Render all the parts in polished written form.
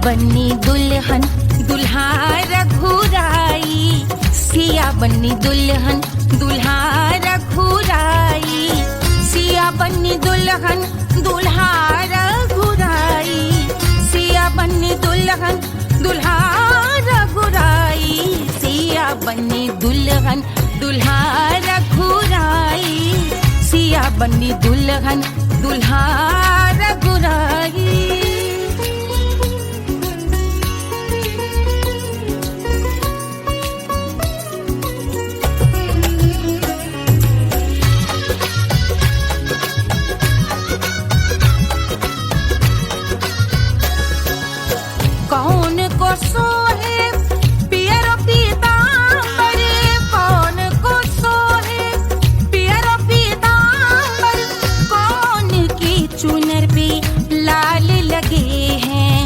बन्नी दुल्हन दुल्हा रघुराई, सिया बन्नी दुल्हन दुल्हा रघुराई, सिया बन्नी दुल्हन दुल्हा रघुराई, सिया बन्नी दुल्हन दुल्हा रघुराई, सिया बन्नी दुल्हन दुल्हा रघुराई, सिया बन्नी दुल्हन दुल्हा रघुराई। कौन को सोहे पियरो पीतांबर, कौन को सोहे पियरो पीतांबर, कौन की चुनर पे लाल लगे हैं,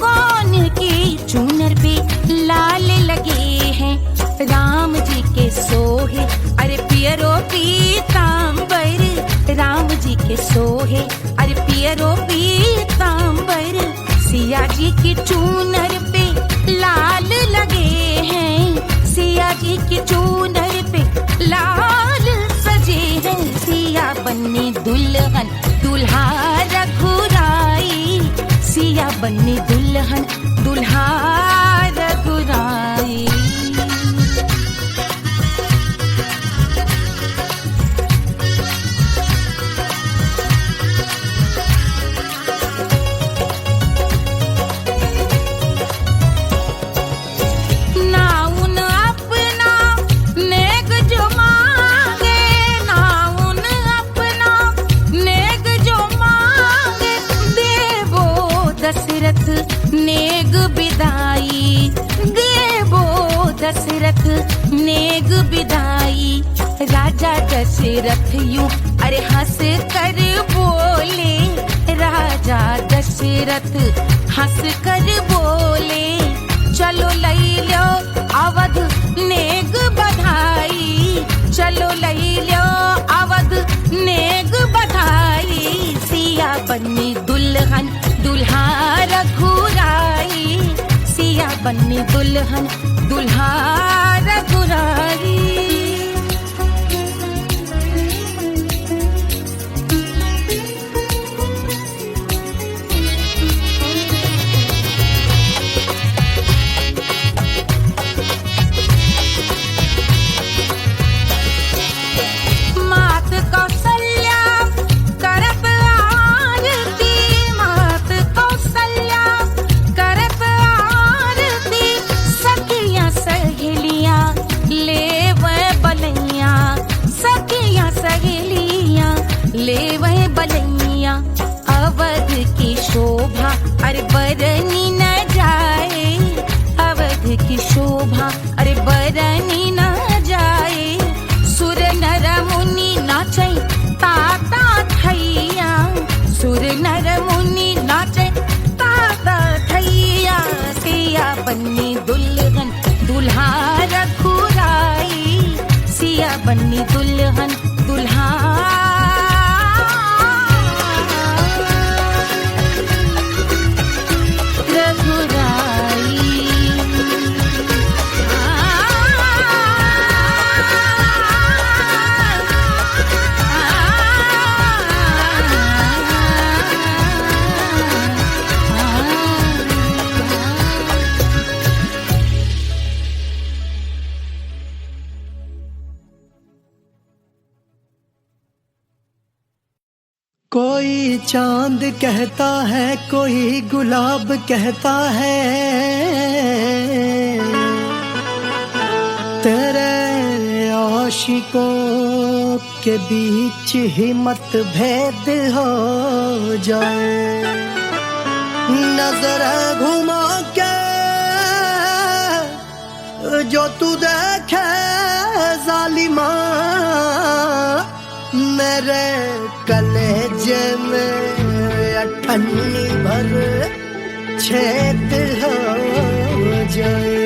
कौन की चुनर पे लाल लगे हैं, राम जी के सोहे अरे पियरो पीतांबर, राम जी के सोहे अरे पियरो पीतांबर, सिया जी की चूनर पे लाल लगे हैं, सिया जी की चूनर पे लाल सजे हैं, सिया बन्नी दुल्हन दुल्हा रघुराई, सिया बन्नी दुल्हन दुल्हा रघुराई। नेग बिदाई देवो दशरथ नेग बिदाई, राजा दशरथ यूं अरे हंस कर बोले, राजा दशरथ हंस कर बोले, चलो लई लो अवध नेग बधाई, चलो लई लो अवध नेग बधाई, सिया बन्नी दुल्हन दुल्हा रघुराई, सिया बन्नी दुल्हन दुल्हा रघुराई। ले वह बलैया अवध की शोभा अरे बरनी न जाए, अवध की शोभा अरे बरनी न जाए, सुर नर मुनि नाचे ताता थैया, सुर नर मुनि नाचे ताता थैया, सिया बन्नी दुल्हन दुल्हा रघुराई, सिया बन्नी दुल्हन दुल्हा कोई चांद कहता है कोई गुलाब कहता है, तेरे आशिकों के बीच ही मतभेद हो जाए, नजर घुमा के जो तू देखे जालिमा, मेरे कलेजे में अठन्नी भर छेद हो जाए।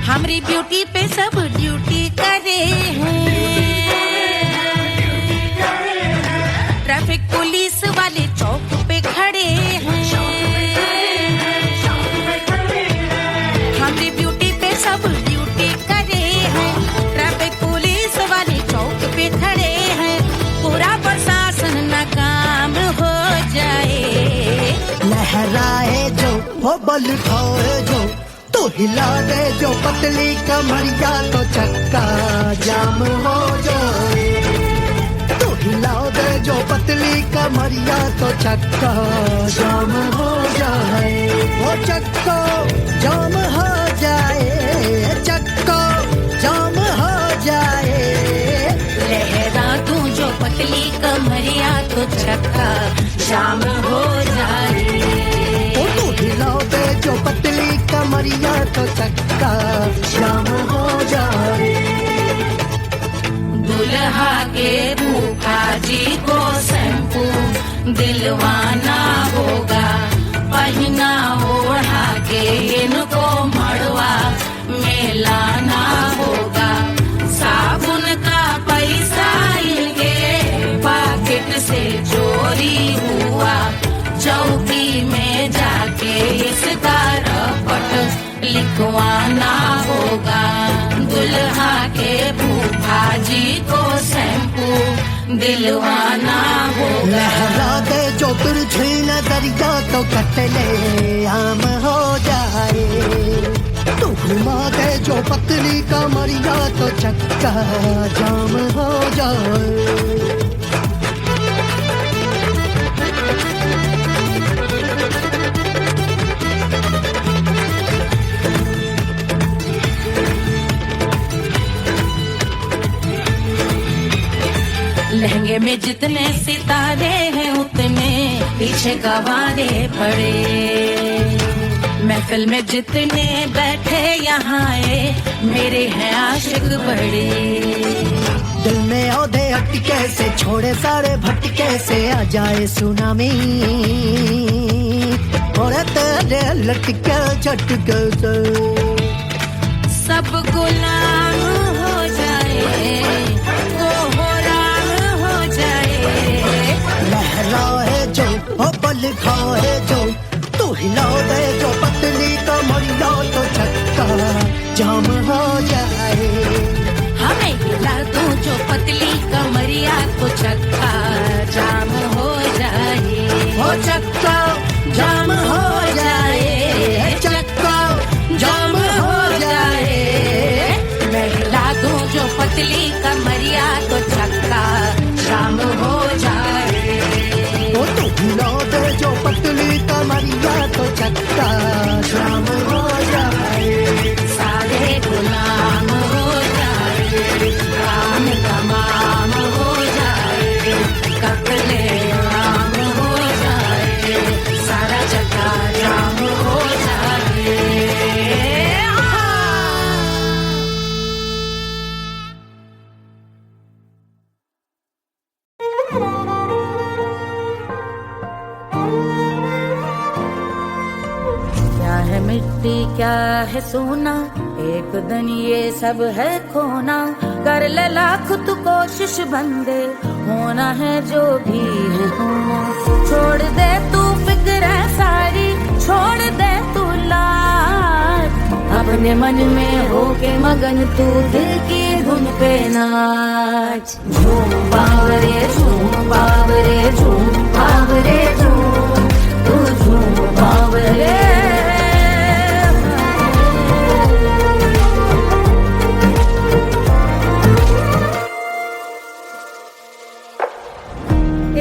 हमारी ब्यूटी पे सब ड्यूटी करे हैं, पुलिस वाले चौक पे खड़े हैं, हमारी ब्यूटी पे सब ड्यूटी करे हैं। ट्रैफिक पुलिस वाले चौक पे खड़े हैं, पूरा प्रशासन नाकाम हो जाए। लहराए जो वो बल खाए जो, तो हिला दे जो पतली कमरिया तो चक्का जाम हो जाए। तो हिला दे जो पतली कमरिया तो चक्का जाम हो जाए। वो चक्का जाम हो जाए, चक्का जाम हो जाए। लहरा तू जो पतली कमरिया तो चक्का जाम हो जाए। वो तो हिला दे जो पतली कमरिया तो चक्का जाम हो जाए। दुल्हा के फूफा जी को शैम्पू दिलवाना होगा, पहना ओढ़ा के इनको मड़वा में लाना होगा। साबुन का पैसा इनके पॉकेट से चोरी हुआ, चौकी में जाके इसका रपट लिखवाना होगा। दुल्हा के फूफा जी को शैम्पू दिलवाना होगा। लहरा दे जो तिरछी नजरिया तो कतले आम हो जाए। तू घुमा दे जो पतली कमरिया तो चक्का जाम हो जाए। लहंगे में जितने सितारे हैं उतने पीछे गवारे पड़े। महफिल में जितने बैठे यहाँ आए मेरे हैं आशिक बड़े। दिल में औधे अटके से छोड़े सारे भटके से आ जाए सुनामी, और तेरे लटके झटके से सब गुलाम हो जाए, लहराए जो ओ बल खाए जो, तू हिला दे जो पतली कमरिया तो चक्का जाम हो जाए। हमें हिला तू जो पतली कमरिया तो चक्का जाम हो जाए। ओ चक्का जाम हो जाए, चक्का जाम हो जाए। मैं हिला दूं जो पतली कमरिया तो चक्का जाम हो जाए। ओ तू हिला दे जो पतली कमरिया तो चक्का जाम हो जाए। सारे गुलाम हो जाए, काम तमाम हो जाए, कपले आम हो जाए, सारा चक्का जाम हो जाए। क्या है मिट्टी क्या है सोना, एक दिन ये सब है खोना। कर ले लाख तू कोशिश बंदे, होना है जो भी है होना। छोड़ दे तू फिक्र सारी, छोड़ दे तू लाज, अपने मन में होके मगन तू दिल की धुन पे नाच। झूम बावरे झूम बावरे झूम बावरे झूम, तू झूम बावरे।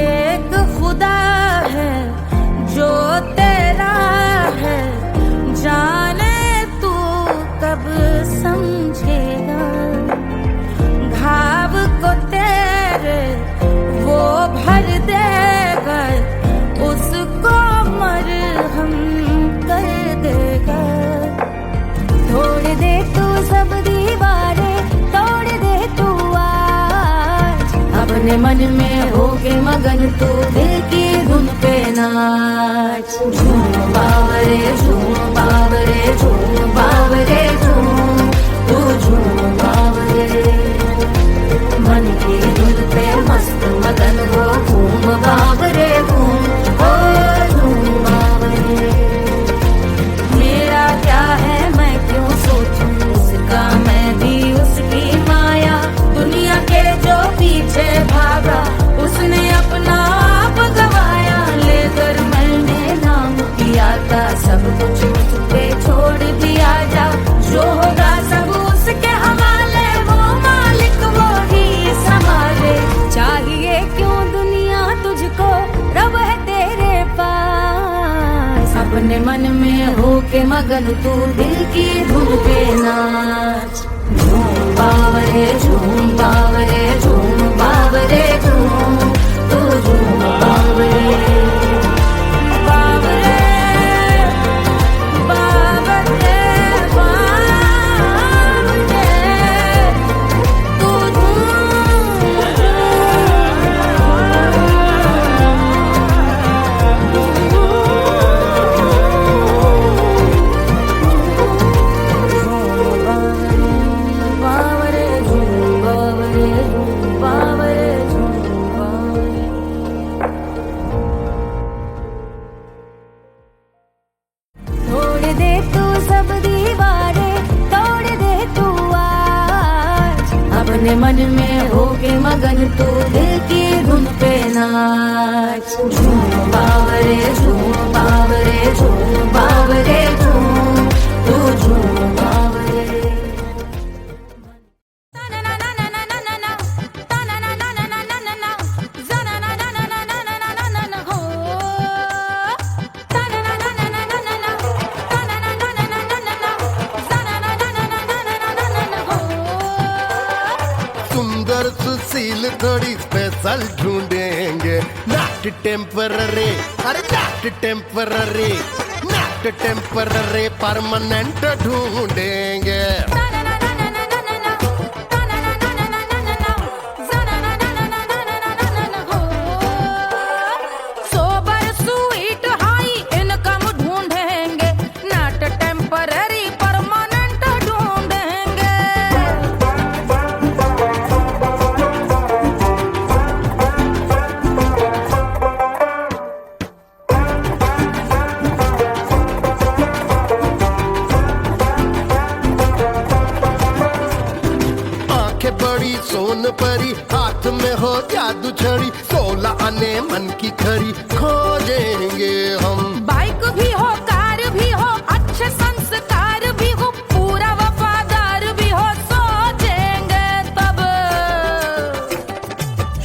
एक खुदा है जो तेरा है, जाने तू कब समझेगा। घाव को तेरे वो भर देगा, उसको मरहम कर देगा। तोड़ दे तू सब दीवारें, तोड़ दे तू आज, अपने मन में होके मगन तू दिल की धुन पे नाच। झूम बावरे झूम बावरे झूम बावरे झूम, तू झूम बावरे। मन की धुन पे मस्त मगन हो घूम बावरे। मगन तू दिल की धुन पे नाच। झूम बावरे झूम बावरे झूम बावरे झूम, तू झूम बावरे बावरे बावरे बावरे, तू बावरे झूम बावरे झूम बावरे झूम बावरे। तोड़ दे तू सब दीवारे, तोड़ दे तू आज, अपने मन में होके मगन तू दिल की धुन पे नाच। झूम बावरे झूम बावरे झूम बावरे झूम, तू झूम बावरे। सुंदर सुशील थोड़ी स्पेशल ढूंढेंगे, नॉट टेम्पररी, अरे not temporary, not temporary, permanent ढूंढेंगे। सोबर स्वीट हाई इनकम ढूंढेंगे, नॉट टेम्पररी परमानेंट ढूंढेंगे। आंखें बड़ी सोन परी, हाथ में हो जादू छड़ी, 16 आने मन की खरी खोजेंगे हम। बाइक भी हो कार भी हो, अच्छे संस्कार भी हो, पूरा वफादार भी हो, सोचेंगे तब।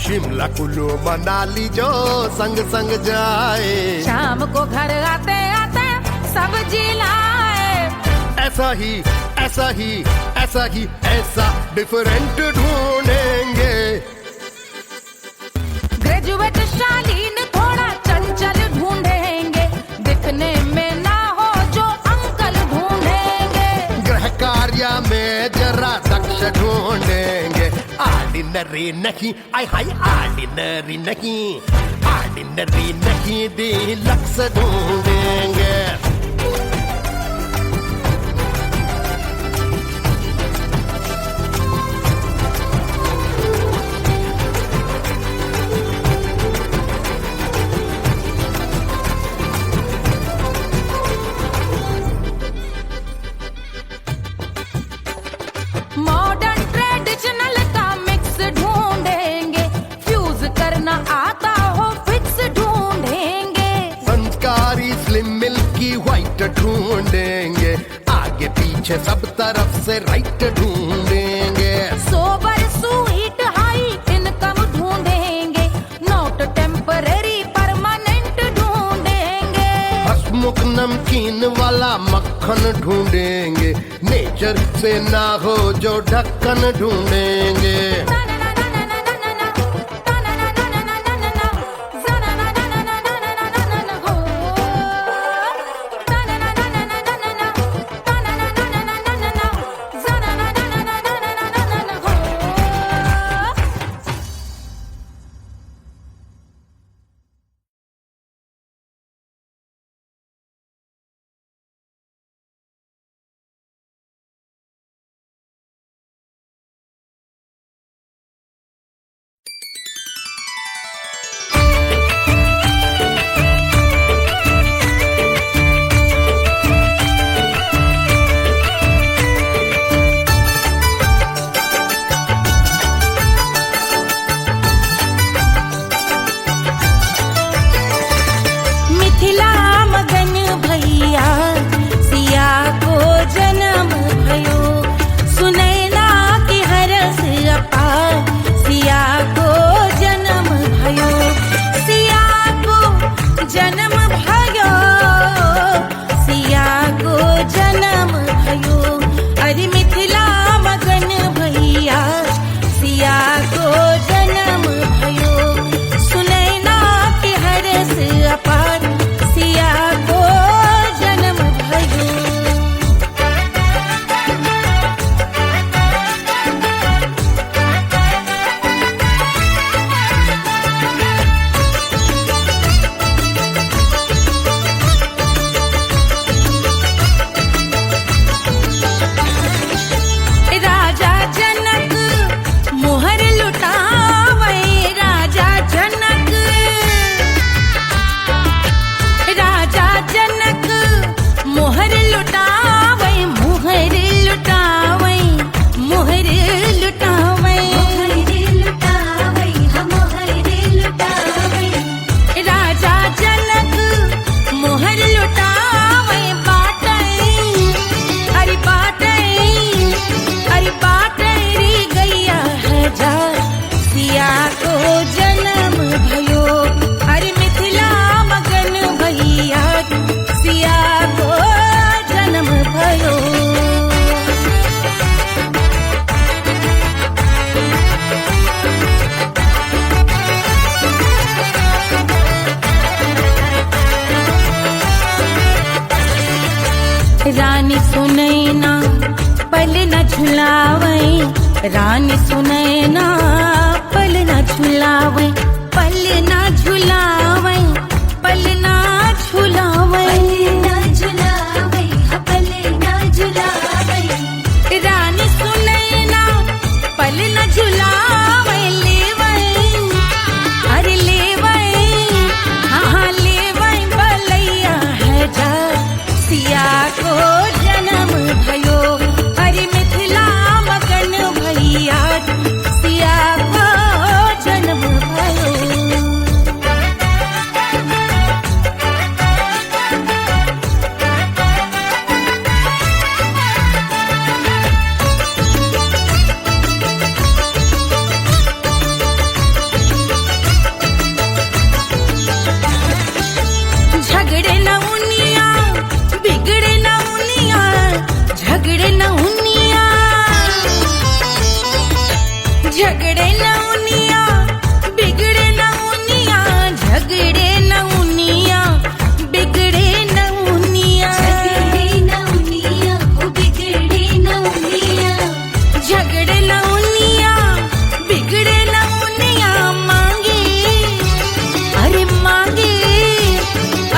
शिमला कुल्लू मनाली जो संग संग जाए, शाम को घर आते आते सब्जी लाए। ऐसा ही ऐसा ही ऐसा ही ऐसा डिफरेंट ढूंढेंगे। ग्रेजुएट शालीन थोड़ा चंचल ढूंढेंगे, दिखने में ना हो जो अंकल ढूंढेंगे। गृह कार्य में जरा दक्ष ढूंढेंगे, ऑर्डिनरी नहीं, आई हाय ऑर्डिनरी नहीं, ऑर्डिनरी नहीं, डीलक्स ढूंढेंगे। मॉडर्न ट्रेडिशनल का मिक्स ढूंढेंगे, फ्यूज करना आता हो फिक्स ढूंढेंगे। संस्कारी स्लिम मिल्की व्हाइट ढूंढेंगे, आगे पीछे सब तरफ से राइट ढूंढेंगे। सोबर स्वीट हाई इनकम ढूंढेंगे, नॉट टेम्पररी परमानेंट ढूंढेंगे। हंसमुख नमकीन वाला मक्खन ढूंढेंगे, नेचर से ना हो जो ढक्कन ढूंढेंगे। झुलावे रानी सुनैना, पल न झुलावे, पल न झुलावे, पल न झुलावे, पल न झुलावे, रानी सुनैना पल न झुलावे, लेवै अरे लेवै, हाँ लेवै बलैया है जा, सिया को जन्म भयो, अरे मिथिला मगन भैया, सिया को जन्म भयो। झगड़े न उनिया, बिगड़े न उनिया, झगड़े न उनिया, झगड़े न उनिया, बिगड़े न उनिया, झगड़े न उनिया, बिगड़े न उनिया, झगड़े न उनिया, ओ बिगड़े न उनिया, झगड़े न उनिया, बिगड़े न उनिया, मांगे अरे मांगे,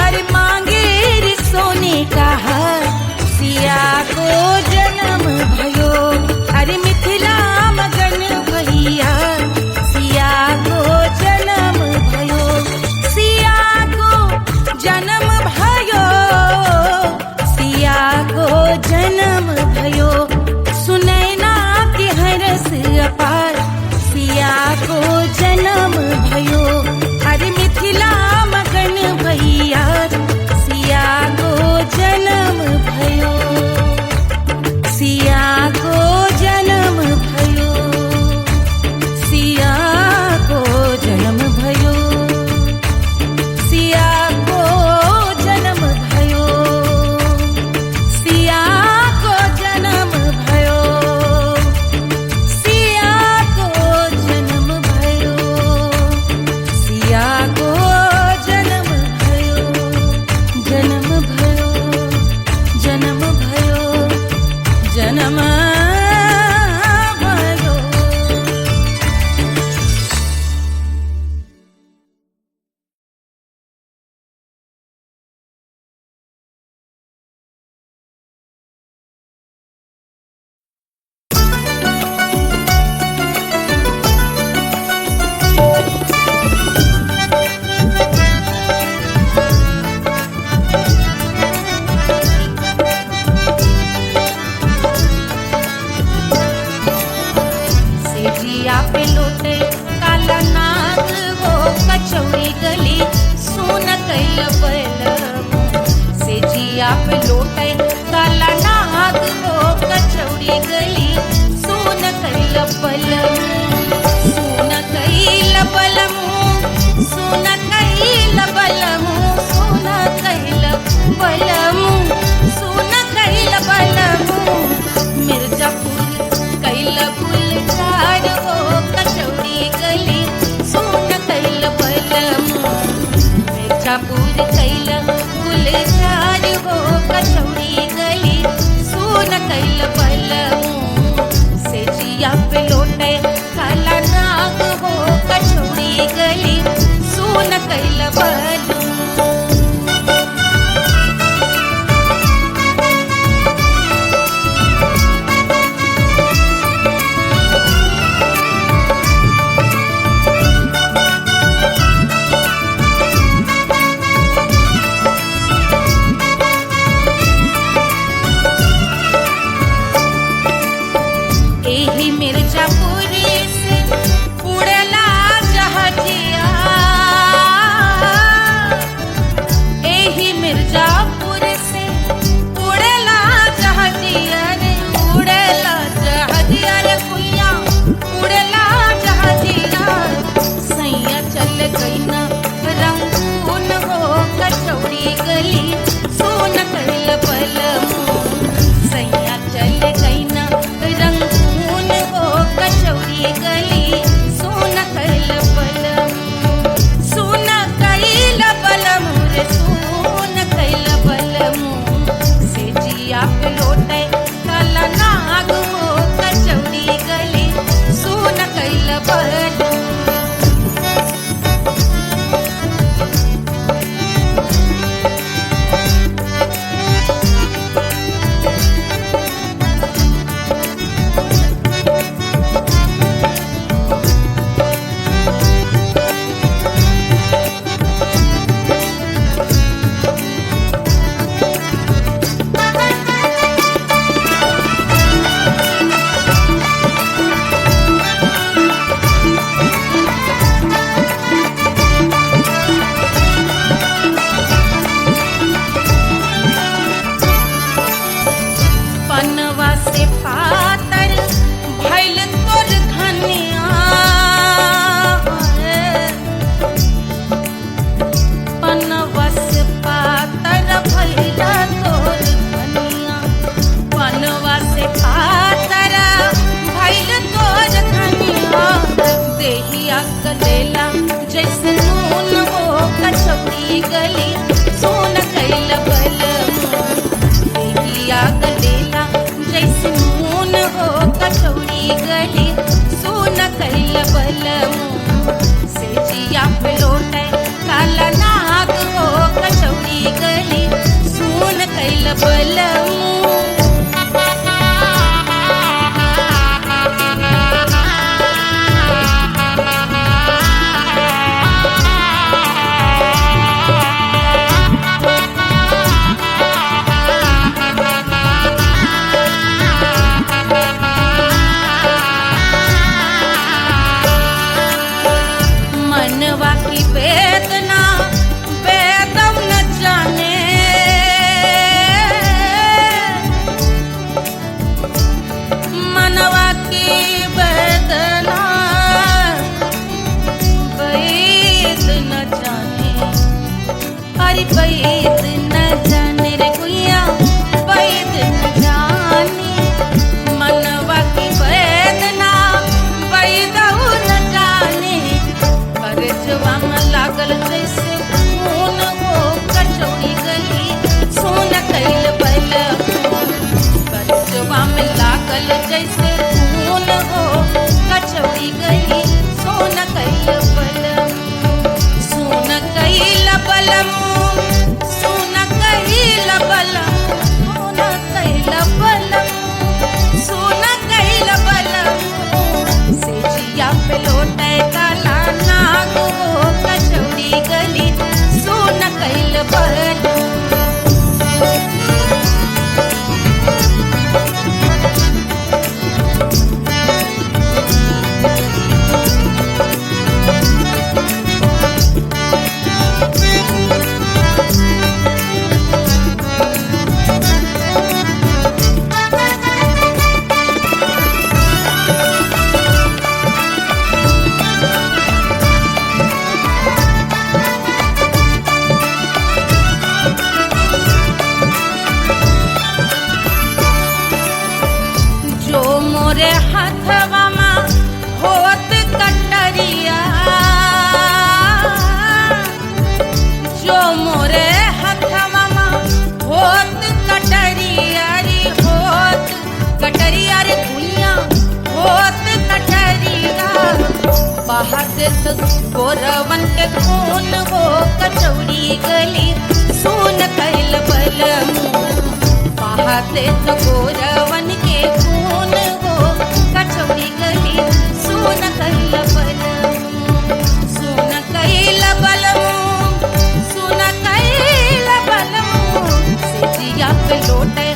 अरे मांगे रे सोने का हार, सिया को जन्म भयो, अरे मिथिला मगन भैया, सिया को जन्म भयो, सिया को जन्म भयो, सिया को जन्म भयो, सुनैना के हरस अपार, सिया को जन्म भयो, अरे मिथिला मगन भैया, सिया को जन्म भयो, सिया को जन्म भयो, सिया को जन्म भयो, सिया को जन्म भयो, सिया को जन्म भयो, सिया को जन्म भयो, सिया को जन्म भयो, जन्म भयो, जन्म भयो, जन्म भयो। सेजिया पे लोटे काला नाग, वो कचौड़ी गली सोन कैल बलमु, सेजिया पे लोटे काला नाग, वो कचौड़ी गली सोन कैल बलमु, सोन कैल बलमु, सोन कैल बलमु, सोन कैल बलमु, सोन कैल बलमु, मिर्जापुर कैल गुलजार, हो कचौड़ी गली सोन कैल बलमु, मिर्जापुर कैल गुलजार, हो कचौड़ी गली सोन कैल बलमु, सेजिया पे लोटे काला नाग, हो कचौड़ी गली सोन कैल बलमु। गडेला जैसे नून हो कचौड़ी गली सोन कैल बलमू देहिया गडेला जैसे नून हो कचौड़ी गली सोन कैल बलमू से जिया पे लौटे काला नाग हो कचौड़ी गली सोन कैल बलमू मनवा की वेदना वेदम न जाने मनवा की वेदना वैद न जाने अरे वैद न जाने रे गुइया वैद न जाने मनवा की वेदना वैद न जाने करजवा में लागल जैसे खून हो कचौड़ी गली सोन कैल बलमू करजवा में लागल जैसे खून हो कचौड़ी गली सोन कैल बलमू सोन कैल बलमू सोन कैल बलमू सोन कैल बलमू सोन कैल बलमू से जिया पे लौटे काला नाग हो कचौड़ी गली सोन कैल बलमू जो मोरे हाथवा में होत कटरिया जो मोरे हाथवा में होत कटरिया रे होत कटरिया रे भुइया होत कटरिया बहाते तो गोरवन के खून हो कचौड़ी गली सोन कैल बलमू बहाते तो गोरवन के खून हो कचौड़ी गली सोन कैल बलमू सोन कैल बलमू सोन कैल बलमू से जिया पे लौटे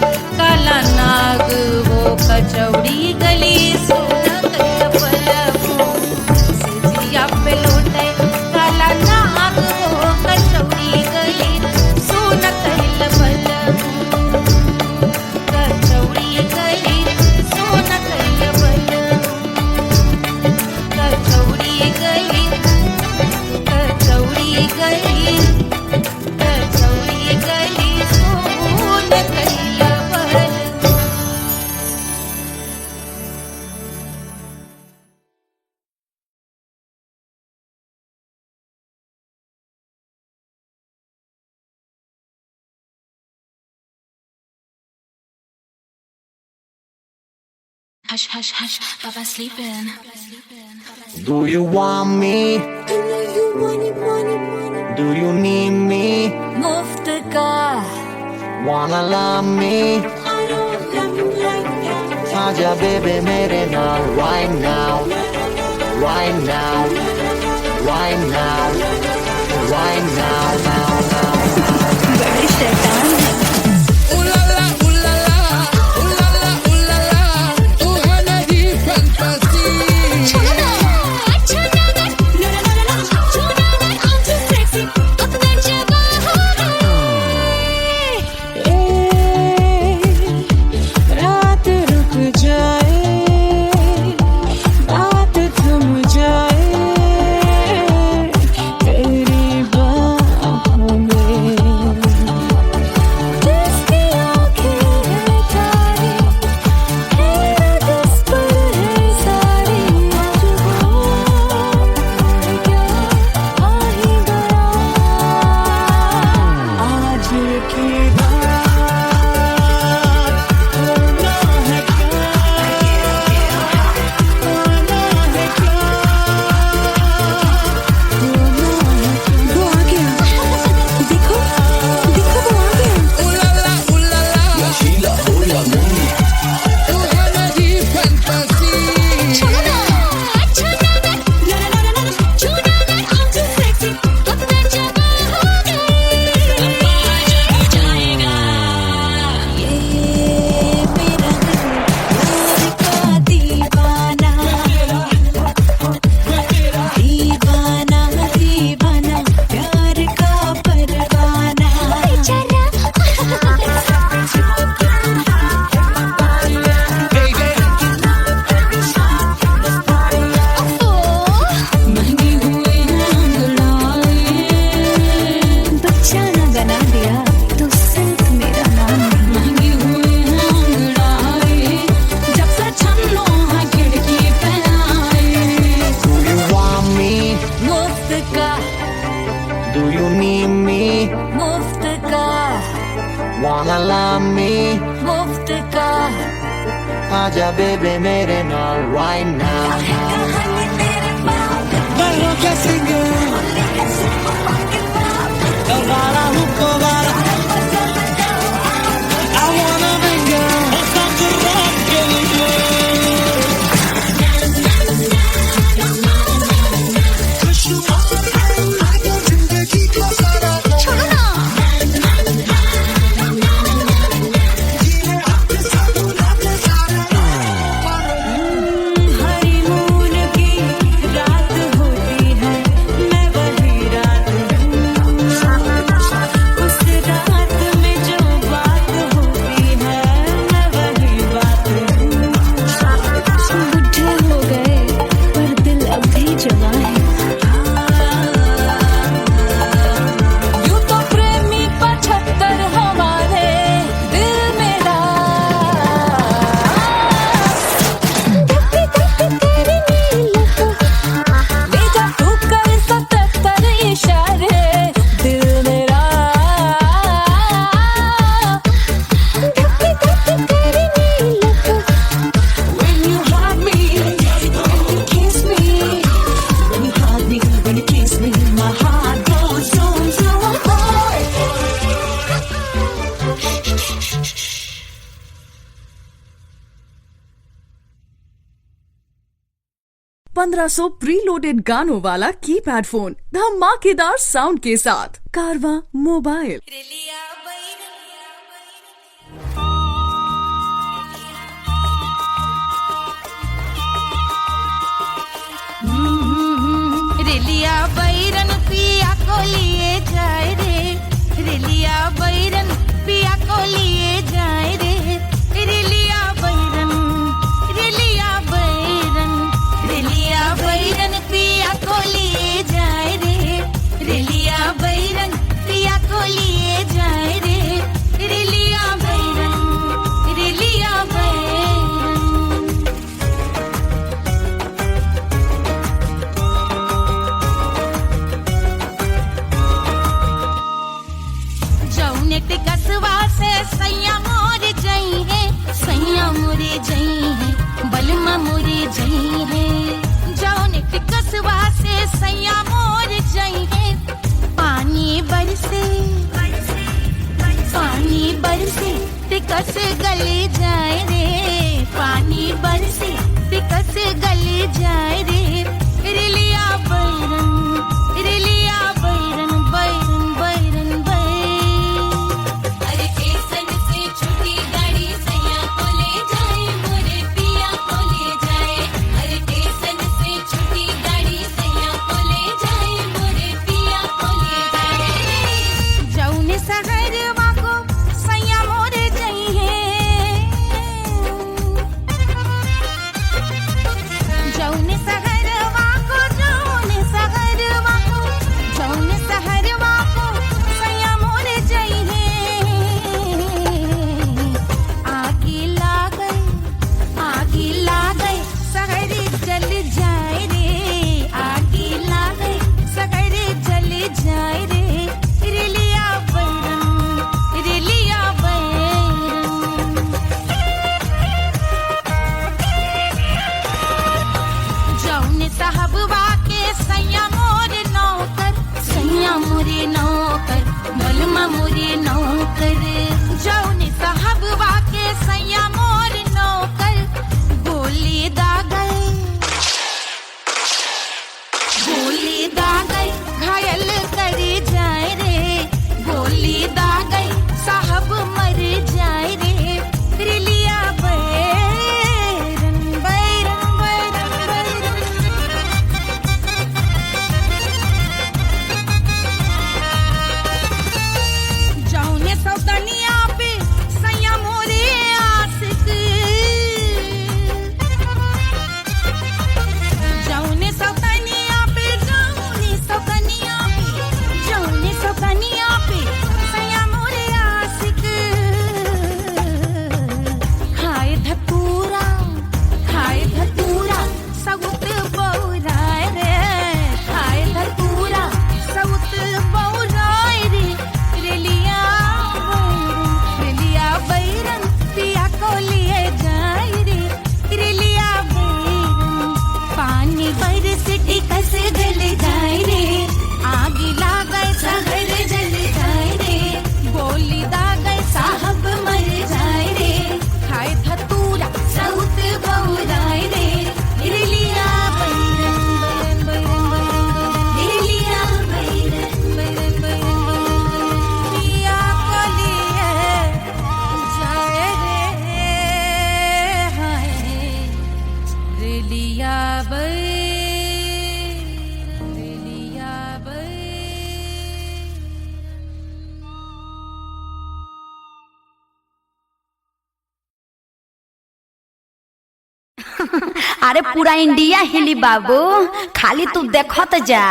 काला नाग हो कचौड़ी गली सोन कैल बलमू से जिया पे लौटे काला नाग हो कचौड़ी गली सोन कैल बलमू कचौड़ी गली सोन कैल बलमू कचौड़ी गली कचौड़ी गली कचौड़ी गली सोन कैल बलमू Hush, hush, hush, Baba sleeping. Do you want me? Do you need me? Muftaga. Wanna love me? Aja baby mere naal right now, right now, right now, right now, now, now. बड़े शैतान हैं। आजा baby मेरे नाल right now. Barro que singer Rara huko rara I wanna bring girl Stop the rock खुशू आगे जिंदगी को सारा छोड़ो ना जीने अपने सारा हनीमून की रात होती है मैं वही रात हूँ उस रात में जो बात होती है मैं वही बात हूँ बुढ़े हो गए पर दिल अब भी जवान है यूं तो प्रेमी 75 हमारे दिल मेरा बेटा तू कर 77 इशारे दिल मेरा When you hug me, when you kiss me, when you hug me, when you kiss me, my heart goes zoom zoom. 1500 preloaded गानों वाला कीपैड फोन धमाकेदार साउंड के साथ कारवां मोबाइल। रेलिया बैरन पिया को लिए जाए रे रेलिया बैरन पिया को लिए जाए रे रेलिया बैरन रेलिया बैरन रेलिया बैरन पिया को लिए जाए रे रेलिया बैरन पिया को लिए जाए रे रेलिया बैरन रेलिया बैरन जौने टिकसवा से सैया मोर जई है सैया मोरे जई है बलमा मोरे जई है जौने टिकसवा से सैया मोर जई है पानी बरसे टिकस गले जाए रे पानी बरसे टिकस गले जाए रे रेलिया बैरन बैरन बैरन अरे स्टेशन से छुट्टी गाड़ी सैया को ले जाए मोरे पिया को ले जाए अरे स्टेशन से छुट्टी गाड़ी सैया को ले जाए मोरे पिया को ले जाए जौने सहरवा को सैया मोरे जई है जौने सहरवा को जौने सहरवा को सैया मोरे जई है आगे लागई सहरे जल जाए रे आगे लागई सहरे जल जाए रे रेलिया बैरन जौने साहबवा के सैया मोरे नौकर बलमा मोरे नौकर जौने साहबवा के सैया मोरे नौकर गोली दागई घायल करे जाए रे गोली दागई साहब मर जाए रे रेलिया बैरन जौने सौतनिया पे सैया मोरे आस लिया बैर, ले लिया बैर। अरे पूरा इंडिया हिली बाबू, खाली तू देखत जा।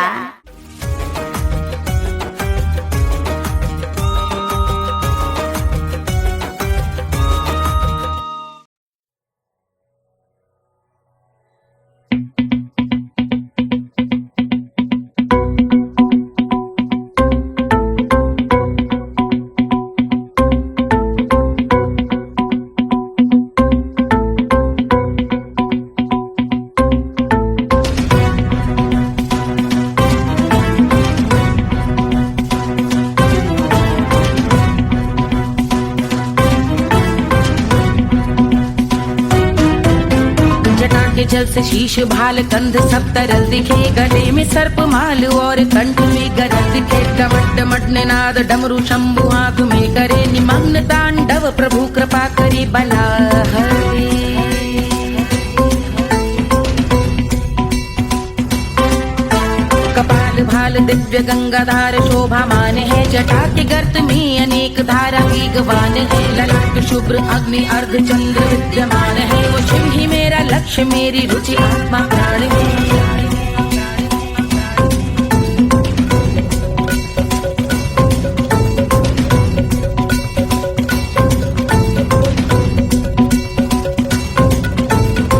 जल से शीश भाल कंध सब तरल दिखे, गले में सर्प माल और कंठ में गरल दिखे। डमट डमट निनाद डमरू शंभु आंख में करे निमग्न तांडव, प्रभु कृपा करे बला हरे। कपाल भाल दिव्य गंगाधार शोभामान है, जटा के गर्त में अनेक धारा वेगवान है। ललाट शुभ्र अग्नि अर्ध चंद्र विद्यमान है, वो शिव ही मेरा लक्ष्य मेरी रुचि आत्मा प्राण है।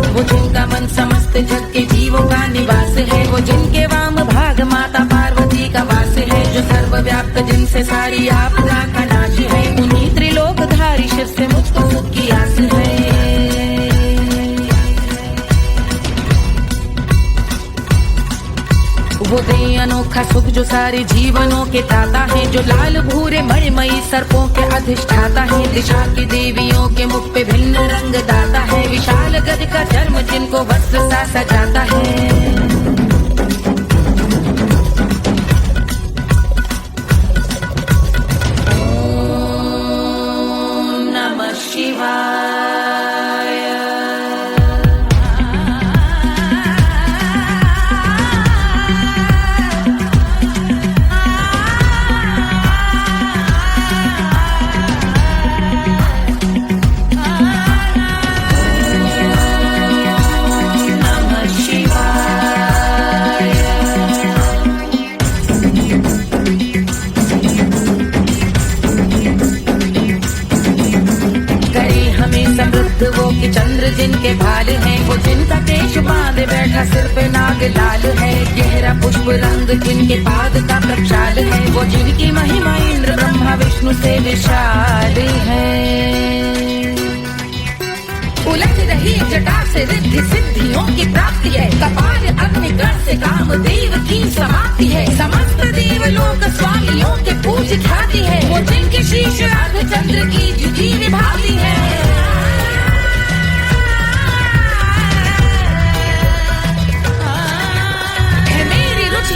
वो जिनका मन समस्त जग के जीवों का निवास है, वो जिनके वाम भाग माता पार्वती का वास है। जो सर्वव्याप्त जिनसे सारी आपदा का नाश है, उन्हीं त्रिलोकधारी शिव से मुझको सुख की आस है। वो दे अनोखा सुख जो सारे जीवनों के दाता है, जो लाल भूरे मणिमयी सर्पों के अधिष्ठाता है। दिशा की देवियों के मुख पे भिन्न रंग दाता है, विशाल गज का चर्म जिनको वस्त्र सा सजाता है। वो कि चंद्र जिनके भाल हैं, वो जिनका केश बांधे बैठा सिर पे नाग लाल है। गहरा पुष्प रंग जिनके पाद का प्रक्षाल है, वो जिनकी महिमा इंद्र ब्रह्मा विष्णु से विशाल है। उलझ रही जटा से रिद्धि सिद्धियों की प्राप्ति है, कपाल अग्निगण से कामदेव की समाप्ति है। समस्त देवलोक स्वामियों के पूज ख्याति है, वो जिनके शीश अर्ध चंद्र की जुटी निभाती है।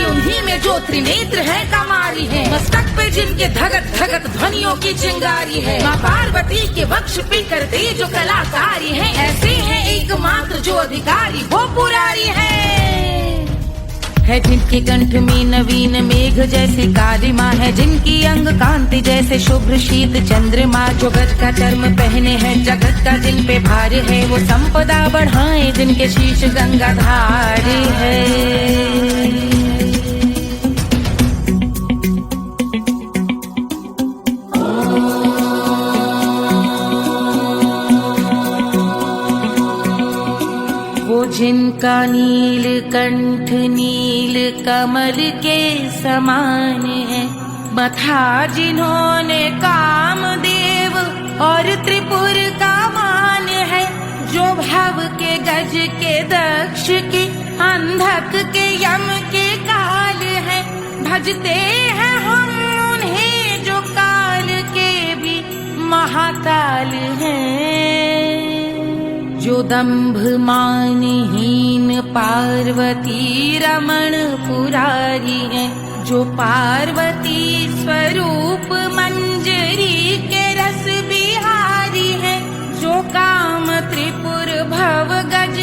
उन्हीं में जो त्रिनेत्र है कमारी है, मस्तक पे जिनके धगत धगत ध्वनियों की चिंगारी है। माँ पार्वती के वक्ष पे करते जो कलाकारी है, ऐसे हैं एकमात्र जो अधिकारी वो पुरारी है। जिनके कंठ में नवीन मेघ जैसे कालिमा है, जिनकी अंग कांति जैसे शुभ्र शीत चंद्रमा। जो गज का चर्म पहने हैं जगत का जिन पे भार है, वो संपदा बढ़ाए जिनके शीश गंगाधार है। जिनका नील कंठ नील कमल के समान है, मथा जिन्होंने कामदेव और त्रिपुर का मान है। जो भव के गज के दक्ष के अंधक के यम के काल है, भजते हैं हम उन्हें जो काल के भी महाकाल हैं। जो दंभ मानहीन पार्वती रमण पुरारी है, जो पार्वती स्वरूप मंजरी के रस बिहारी है। जो काम त्रिपुर भव गज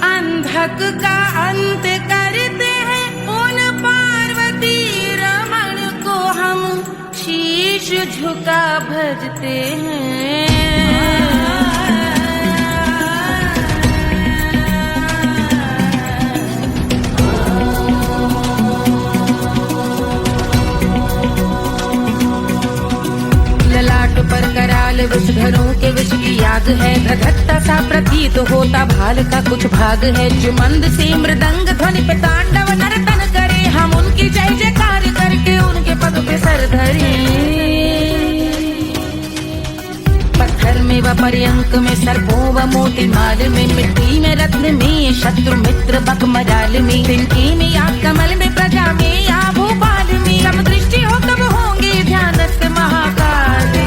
अंधक तक का अंत करते हैं उन पार्वती रमण को हम शीश झुका भजते हैं। ललाट पर कराल विष घरों के विष की याद है, धधकता सा प्रतीत होता भाल का कुछ भाग है। जो मंद से मृदंग ध्वनि पे तांडव नर्तन करे, हम उनकी जय जयकार करके उनके पद पे सर धरे। पत्थर में व पर्यंक में सर्पों व मोती माल में, मिट्टी में रत्न में शत्रु मित्र बक मजाल में, तिनके में या कमल में प्रजा में या भोपाल में, सब दृष्टि हो तब होंगे ध्यानस्थ महाकाल में।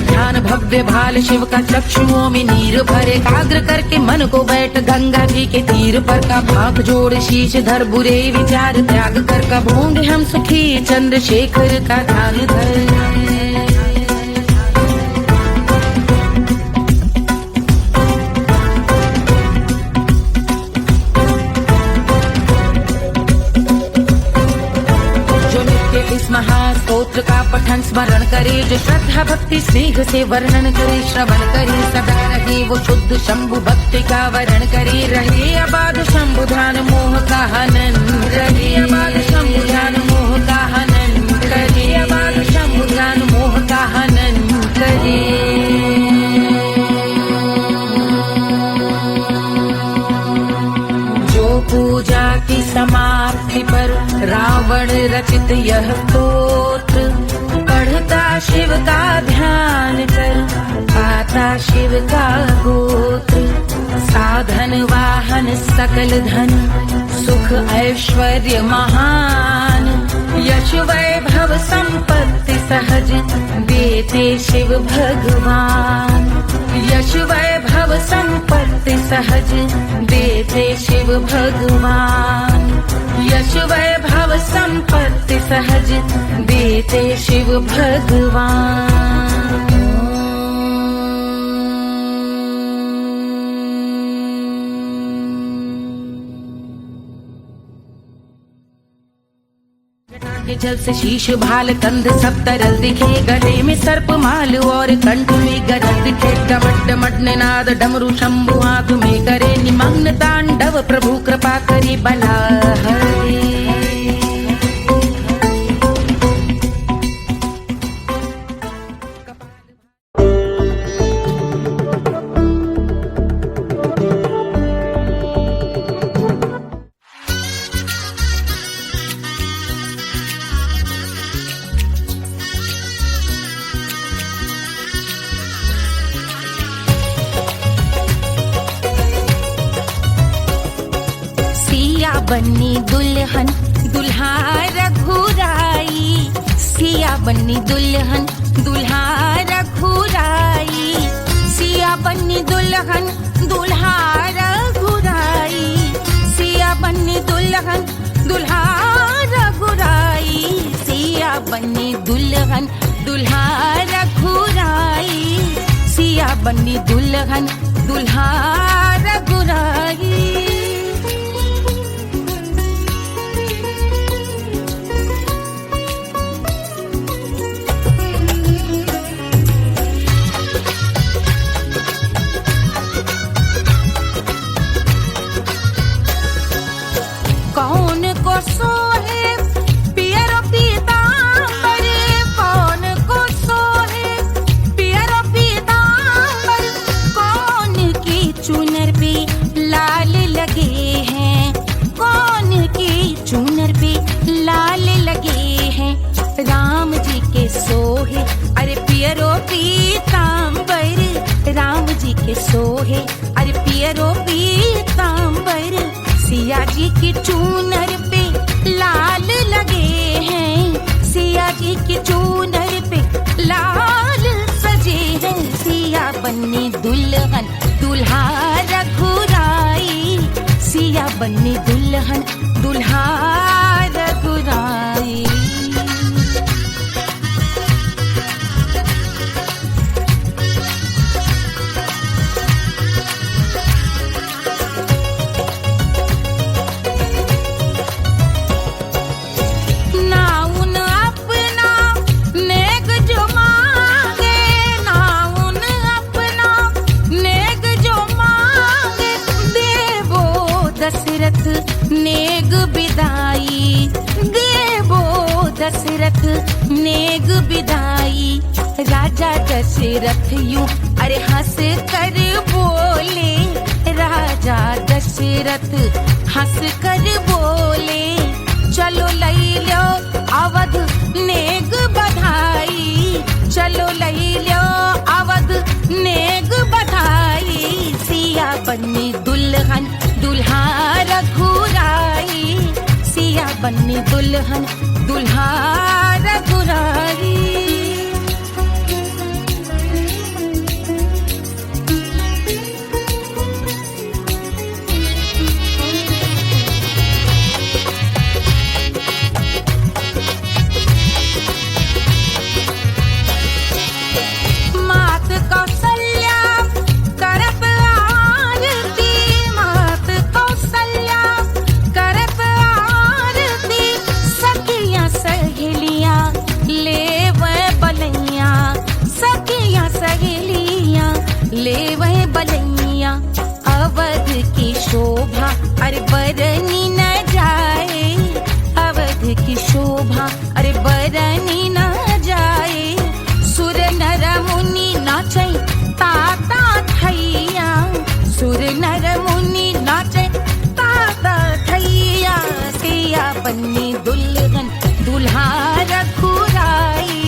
ध्यान भव्य भाल शिव का चक्षुओं में नीर भरे, एकाग्र करके मन को बैठ गंगा जी के तीर पर। का भाग जोड़ शीश धर बुरे विचार त्याग कर, कब होंगे हम सुखी चंद्रशेखर का ध्यान धर। इस महास्तोत्र का पठन स्मरण करे, जो श्रद्धा भक्ति स्नेह से वर्णन करे, श्रवण करे सदा रहे वो शुद्ध शंभु भक्ति का वरण करे। रहे अबाध शंभु ध्यान मोह का हनन, रहे अबाध शंभु ध्यान मोह का हनन करे, अबाध शंभु ध्यान मोह का हनन करे। पूजा की समाप्ति पर रावण रचित यह स्तोत्र, पढ़ता शिव का ध्यान कर पाता शिव का गोत्र। साधन वाहन सकल धन सुख ऐश्वर्य महान, यश वैभव संपत्ति सहज देते शिव भगवान। यश वैभव संपत्ति सहज देते शिव भगवान। यश वैभव संपत्ति सहज देते शिव भगवान। के जल से शीश भाल कंध सब तरल दिखे, गले में सर्प माल और कंठ में गरज दिखे। डमट डमट निनाद डमरू शंभु हाथ में करे, निमग्न तांडव प्रभु कृपा करे बला हरे। बन्नी दुल्हन दुल्हा रघुराई, सिया बन्नी दुल्हन दुल्हा रघुराई, सिया बन्नी दुल्हन दुल्हा रघुराई, सिया बन्नी दुल्हन दुल्हा रघुराई, सिया बन्नी दुल्हन दुल्हा रघुराई, सिया बन्नी दुल्हन दुल्हा रघुराई। कौन को सोहे पियरो पीतांबर, कौन को सोहे पियरो पीतांबर, कौन की चुनर पे लाल लगे हैं, कौन की चुनर पे लाल लगे हैं। राम जी के सोहे अरे पियरो पीतांबर, राम जी के सोहे अरे पियरो पीतांबर, सिया जी की चूनर पे लाल लगे हैं, सिया जी की चूनर पे लाल सजे हैं। सिया बन्नी दुल्हन दुल्हा रघुराई, दशरथ नेग बिदाई, देवो दशरथ नेग बिदाई। राजा दशरथ यूं अरे हंस कर बोले, राजा दशरथ हंस कर बोले, चलो लई लो अवध नेग बधाई, चलो लई लो अवध नेग बधाई। सिया बन्नी दुल्हन दुल्हा रघुराई, सिया बन्नी दुल्हन दुल्हा रघुराई। ले वह बलैया अवध की शोभा अरे बरनी न जाए, अवध की शोभा अरे बरनी न जाए। सुर नर मुनि नाचे ताता थैया, सुर नर मुनि नाचे ताता थैया। सिया बन्नी दुल्हन दुल्हा रघुराई,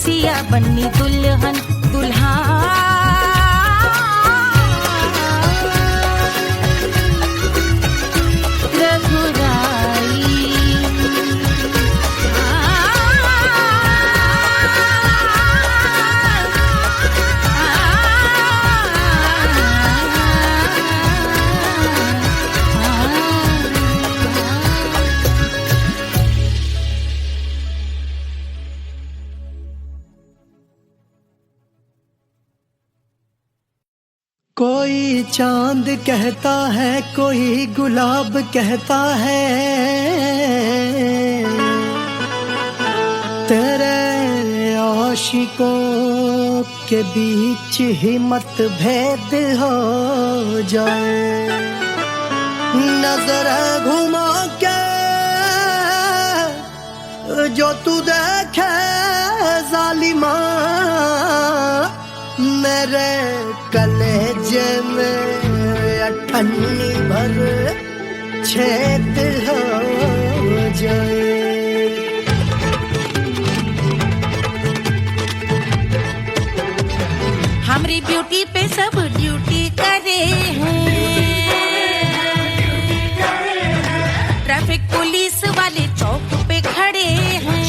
सिया बन्नी दुल्हन दुल्हा कोई चांद कहता है, कोई गुलाब कहता है, तेरे आशिकों के बीच ही मतभेद हो जाए। नजर घुमा के जो तू देखे जालिमा, मेरे कलेजे में अठन्नी भर छेद हो जाए। हमारी ब्यूटी पे सब ड्यूटी करे हैं, ट्रैफिक पुलिस वाले चौक पे खड़े हैं।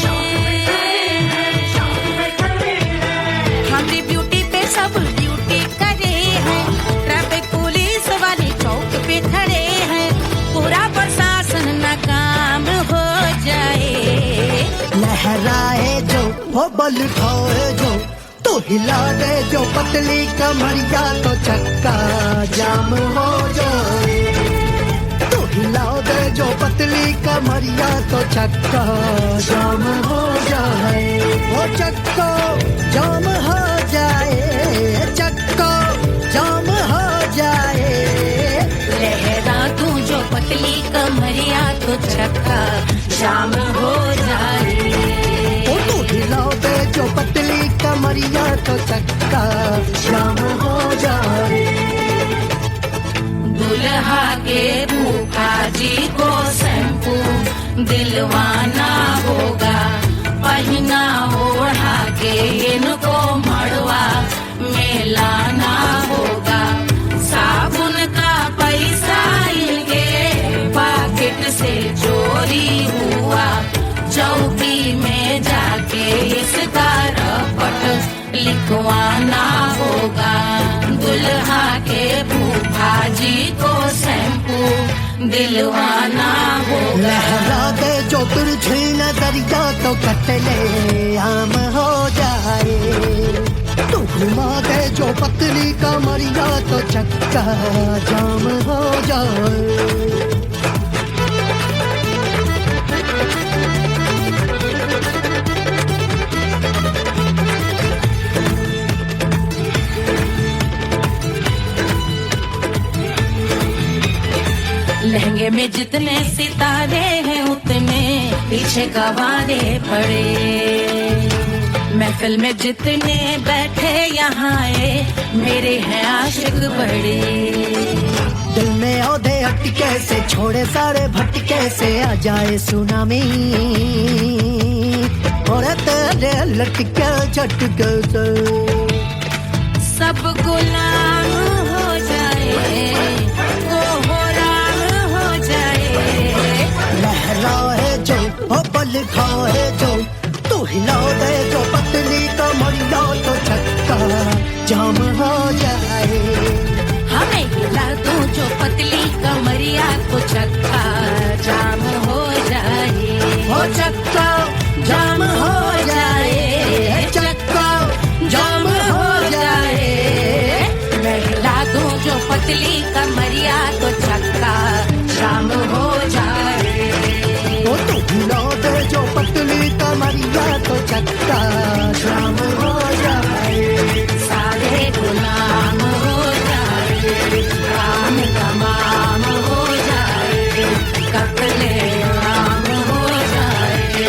हमारी ब्यूटी पे सब ड्यूटी करे हैं, ट्रैफिक पुलिस वाले चौक पे खड़े हैं। पूरा प्रशासन नाकाम हो जाए। लहराए जो वो बल खाए जो, तो हिला दे जो पतली कमरिया, तो चक्का जाम हो जाए। तो हिला दे जो पतली कमरिया, तो चक्का जाम हो जाए। वो चक्का जाम हो जाए, चक्का जाम हो जाए। लहरा तू जो पतली कमरिया, तो चक्का जाम हो जाए। ओ तू हिलाओ दे जो पतली कमरिया, तो चक्का जाम हो जाए। दुल्हा के फूफा जी को शैम्पू दिलवाना होगा, पहना ओढ़ा के इनको मड़वा में लाना होगा। साबुन का पैसा इनके पॉकेट से चोरी हुआ, चौकी में जाके इसका रपट लिखवाना होगा। दुल्हा के फूफा जी को शैम्पू दिलवाना होगा। लहरा दे जो तुरझी नजरिया, तो कतले आम हो जाए। तू घुमा दे जो पतली कमरिया, तो चक्का जाम हो जाए। लहंगे में जितने सितारे हैं उतने पीछे गवारे पड़े। महफिल में जितने बैठे यहाँ आए मेरे हैं आशिक बड़े। दिल में औधे अटके से छोड़े सारे भटके से आ जाए सुनामी और तेरे लटके झटके से सब गुलाम हो जाए वो हो राम हो जाए। लहराए जो हो बल खाए जो तू हिला दे जो पतली कमरिया तो छक्का जाम हो जाए। हमें हिला दूं जो पतली कमरिया तो चक्का जाम हो जाए। हो चक्का जाम हो जाए, चक्का जाम हो जाए। मैं हिला दूं जो पतली कमरिया तो चक्का जाम हो जाए। ओ तू हिला दे जो पतली कमरिया तो चक्का जाम हो जाए। सारे गुलाम हो जाए काम तमाम हो जाए। कपले आम हो जाए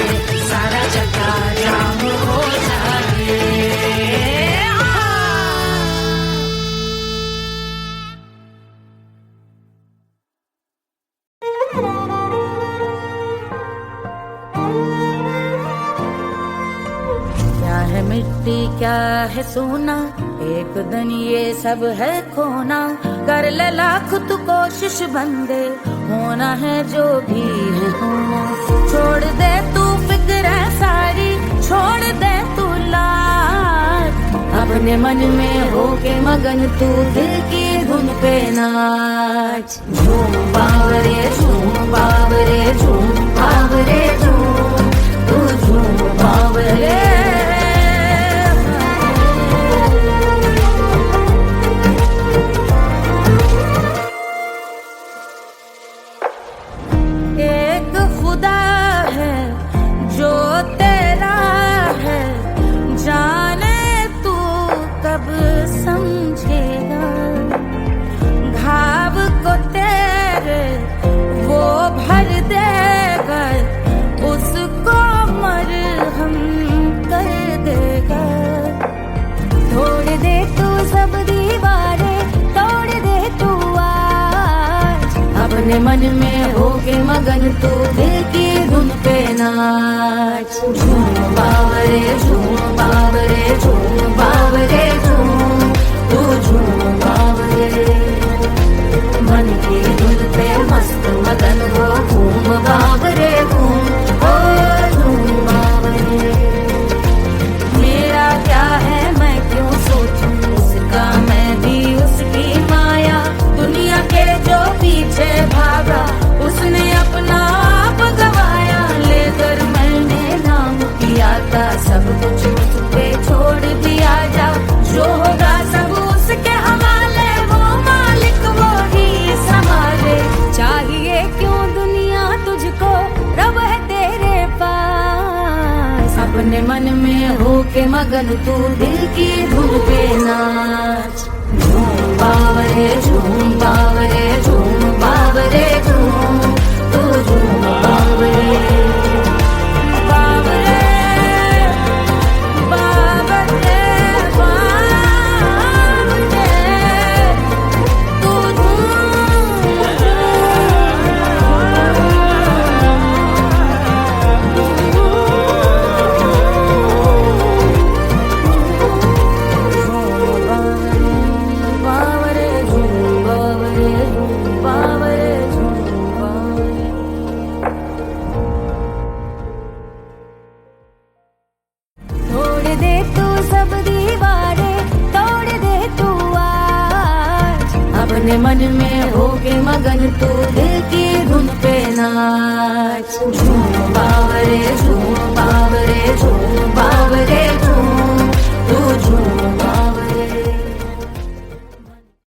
सारा चक्का जाम हो जाए। क्या है मिट्टी क्या है सोना एक दिन ये सब है खोना। कर ले लाख तू कोशिश बंदे होना है जो भी है होना। छोड़ दे तू फिक्र सारी छोड़ दे तू लाज। अपने मन में होके मगन तू दिल की धुन पे नाच। झूम बावरे झूम बावरे झूम बावरे झूम तू झूम बावरे। अपने मन में होके मगन तू दिल की धुन पे नाच। झूम बावरे झूम बावरे झूम बावरे झूम तू झूम बावरे। मन की धुन पे मस्त मगन हो घूम बावरे घूम ओ झूम बावरे। मेरा क्या है मैं क्यों सोचूं उसका मैं भी उसकी माया। दुनिया के जो पीछे भागा उसने अपना आप गवाया। लेकर मैंने नाम किया था सब कुछ उस पे छोड़ दिया जा। जो होगा सब उसके हवाले वो मालिक वो ही संभाले। चाहिए क्यों दुनिया तुझको रब है तेरे पास। अपने मन में होके मगन तू दिल की धुन पे नाच। झूम बावरे झूम बावरे झूम बावरे झूम तू झूम बावरे। बावरे बावरे बावरे तू अपने मन में होके मगन तू दिल की धुन पे नाच। झूम बावरे झूम